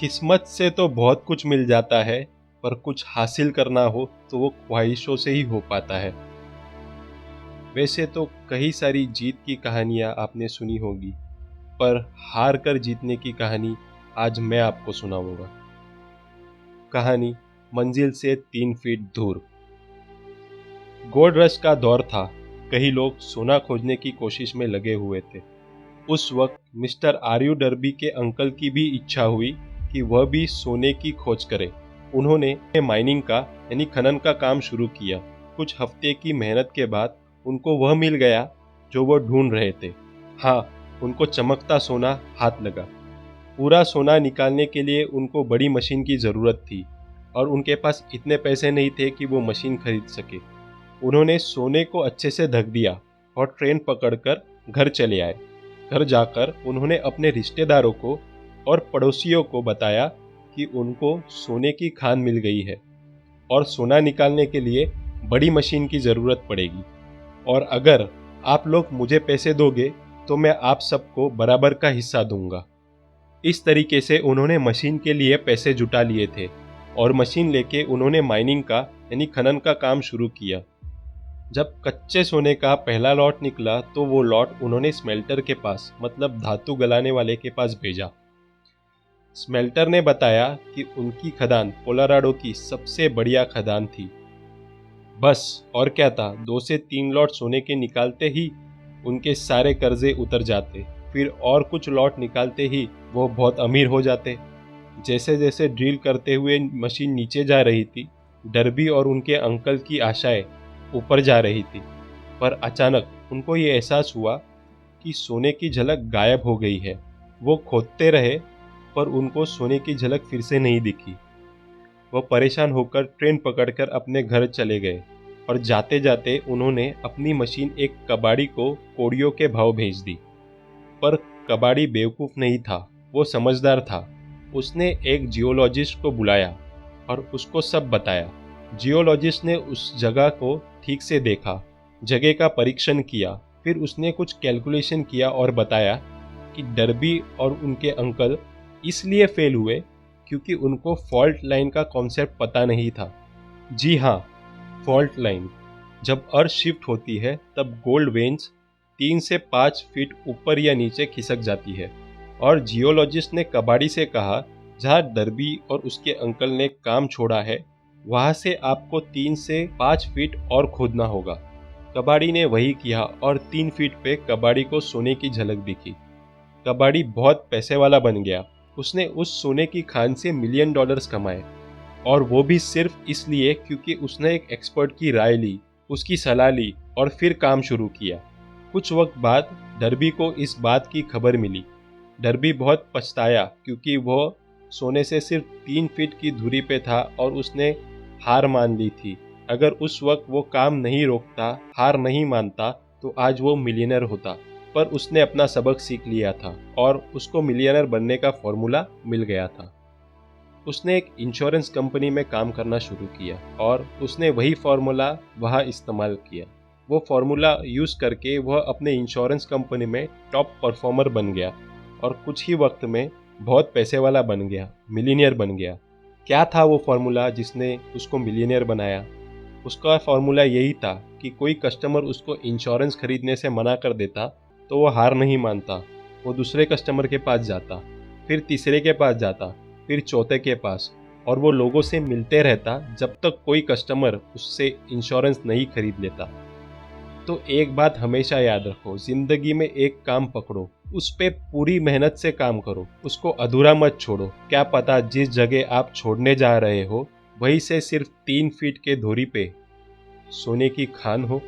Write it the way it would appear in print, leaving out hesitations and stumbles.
किस्मत से तो बहुत कुछ मिल जाता है, पर कुछ हासिल करना हो तो वो ख्वाहिशों से ही हो पाता है। वैसे तो कई सारी जीत की कहानियां आपने सुनी होगी, पर हार कर जीतने की कहानी आज मैं आपको सुनाऊंगा। कहानी मंजिल से 3 फीट दूर। गोल्ड रश का दौर था। कई लोग सोना खोजने की कोशिश में लगे हुए थे। उस वक्त मिस्टर आर्यू डर्बी के अंकल की भी इच्छा हुई कि वह भी सोने की खोज करे। उन्होंने माइनिंग का यानी खनन का काम शुरू किया। कुछ हफ्ते की मेहनत के बाद उनको वह मिल गया जो वो ढूंढ रहे थे। हाँ, उनको चमकता सोना हाथ लगा। पूरा सोना निकालने के लिए उनको बड़ी मशीन की ज़रूरत थी और उनके पास इतने पैसे नहीं थे कि वो मशीन खरीद सके। उन्होंने सोने को अच्छे से ढक दिया और ट्रेन पकड़कर घर चले आए। घर जाकर उन्होंने अपने रिश्तेदारों को और पड़ोसियों को बताया कि उनको सोने की खान मिल गई है और सोना निकालने के लिए बड़ी मशीन की ज़रूरत पड़ेगी, और अगर आप लोग मुझे पैसे दोगे तो मैं आप सबको बराबर का हिस्सा दूंगा। इस तरीके से उन्होंने मशीन के लिए पैसे जुटा लिए थे और मशीन लेके उन्होंने माइनिंग का यानी खनन का काम शुरू किया। जब कच्चे सोने का पहला लॉट निकला तो वो लॉट उन्होंने स्मेल्टर के पास मतलब धातु गलाने वाले के पास भेजा। स्मेल्टर ने बताया कि उनकी खदान कोलोराडो की सबसे बढ़िया खदान थी। बस और क्या था, 2 से 3 लॉट सोने के निकालते ही उनके सारे कर्जे उतर जाते। फिर और कुछ लॉट निकालते ही वो बहुत अमीर हो जाते। जैसे जैसे ड्रिल करते हुए मशीन नीचे जा रही थी, डर्बी और उनके अंकल की आशाएं ऊपर जा रही थी। पर अचानक उनको ये एहसास हुआ कि सोने की झलक गायब हो गई है। वो खोदते रहे पर उनको सोने की झलक फिर से नहीं दिखी। वो परेशान होकर ट्रेन पकड़कर अपने घर चले गए और जाते जाते उन्होंने अपनी मशीन एक कबाड़ी को कोड़ियों के भाव भेज दी। पर कबाड़ी बेवकूफ़ नहीं था, वो समझदार था। उसने एक जियोलॉजिस्ट को बुलाया और उसको सब बताया। जियोलॉजिस्ट ने उस जगह को ठीक से देखा, जगह का परीक्षण किया, फिर उसने कुछ कैलकुलेशन किया और बताया कि डर्बी और उनके अंकल इसलिए फेल हुए क्योंकि उनको फॉल्ट लाइन का कॉन्सेप्ट पता नहीं था। जी हाँ, फॉल्ट लाइन। जब अर्थ शिफ्ट होती है तब गोल्ड वेन्स 3 से 5 फीट ऊपर या नीचे खिसक जाती है। और जियोलॉजिस्ट ने कबाड़ी से कहा, जहाँ डर्बी और उसके अंकल ने काम छोड़ा है वहाँ से आपको 3 से 5 फीट और खोदना होगा। कबाड़ी ने वही किया और 3 फीट पे कबाड़ी को सोने की झलक दिखी। कबाड़ी बहुत पैसे वाला बन गया। उसने उस सोने की खान से $1 मिलियन कमाए, और वो भी सिर्फ इसलिए क्योंकि उसने एक एक्सपर्ट की राय ली, उसकी सलाह ली और फिर काम शुरू किया। कुछ वक्त बाद डर्बी को इस बात की खबर मिली। डर्बी बहुत पछताया क्योंकि वो सोने से सिर्फ 3 फीट की दूरी पे था और उसने हार मान ली थी। अगर उस वक्त वो काम नहीं रोकता, हार नहीं मानता, तो आज वो मिलियनर होता। पर उसने अपना सबक सीख लिया था और उसको मिलियनर बनने का फॉर्मूला मिल गया था। उसने एक इंश्योरेंस कंपनी में काम करना शुरू किया और उसने वही फार्मूला वहाँ इस्तेमाल किया। वो फार्मूला यूज़ करके वह अपने इंश्योरेंस कंपनी में टॉप परफॉर्मर बन गया और कुछ ही वक्त में बहुत पैसे वाला बन गया, मिलीनियर बन गया। क्या था वो फार्मूला जिसने उसको मिलीनियर बनाया? उसका फार्मूला यही था कि कोई कस्टमर उसको इंश्योरेंस खरीदने से मना कर देता तो वो हार नहीं मानता। वो दूसरे कस्टमर के पास जाता, फिर तीसरे के पास जाता, फिर चौथे के पास, और वो लोगों से मिलते रहता जब तक कोई कस्टमर उससे इंश्योरेंस नहीं खरीद लेता। तो एक बात हमेशा याद रखो, जिंदगी में एक काम पकड़ो, उस पे पूरी मेहनत से काम करो, उसको अधूरा मत छोड़ो। क्या पता जिस जगह आप छोड़ने जा रहे हो वहीं से सिर्फ 3 फीट के दूरी पे सोने की खान हो।